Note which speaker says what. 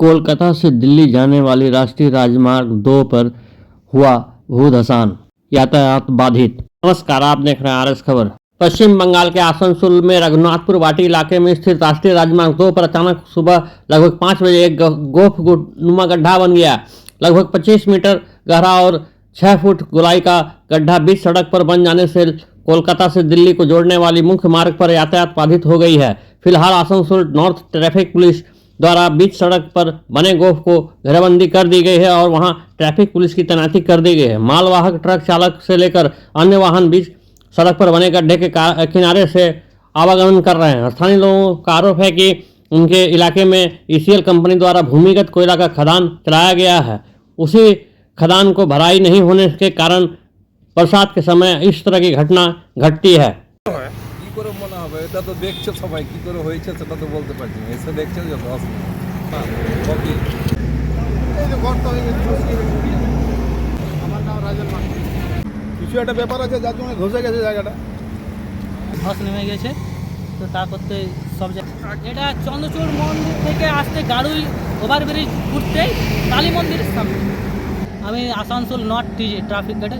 Speaker 1: कोलकाता से दिल्ली जाने वाली राष्ट्रीय राजमार्ग 2 पर हुआ भूधसान, यातायात बाधित। नमस्कार, आप देख रहे हैं आरएस खबर। पश्चिम बंगाल के आसनसोल में रघुनाथपुर वाटी इलाके में स्थित राष्ट्रीय राजमार्ग 2 पर अचानक सुबह लगभग 5 बजे एक गोफनुमा गड्ढा बन गया। लगभग 25 मीटर गहरा और 6 फुट गोलाई का गड्ढा बीच सड़क पर बन जाने से कोलकाता से दिल्ली को जोड़ने वाली मुख्य मार्ग पर यातायात बाधित हो गई है। फिलहाल आसनसोल नॉर्थ ट्रैफिक पुलिस द्वारा बीच सड़क पर बने गोफ को घेराबंदी कर दी गई है और वहां ट्रैफिक पुलिस की तैनाती कर दी गई है। मालवाहक ट्रक चालक से लेकर अन्य वाहन बीच सड़क पर बने गड्ढे के किनारे से आवागमन कर रहे हैं। स्थानीय लोगों का आरोप है कि उनके इलाके में ईसीएल कंपनी द्वारा भूमिगत कोयला का खदान चलाया गया है। उसी खदान को भराई नहीं होने के कारण बरसात के समय इस तरह की घटना घटती है।
Speaker 2: করে মনে হবে এটা তো দেখছে সবাই কি করে হয়েছে সেটা তো বলতে পারছি না, এসে দেখছে যে দশ এই যে গর্ত হয়ে গেছে আমার নাম রাজেল মান্ডি। কিছু একটা ব্যাপার আছে যার জন্য ধসে গেছে জায়গাটা,
Speaker 3: ধস নেমে গেছে। তো তা করতে সব এটা চন্দ্রচূড় মন্দির থেকে আসতে গাড়ুই ওভারব্রিজ ঘুরতে কালী মন্দিরের সামনে। আমি আসানসোল নর্থ ট্রাফিক গার্ডে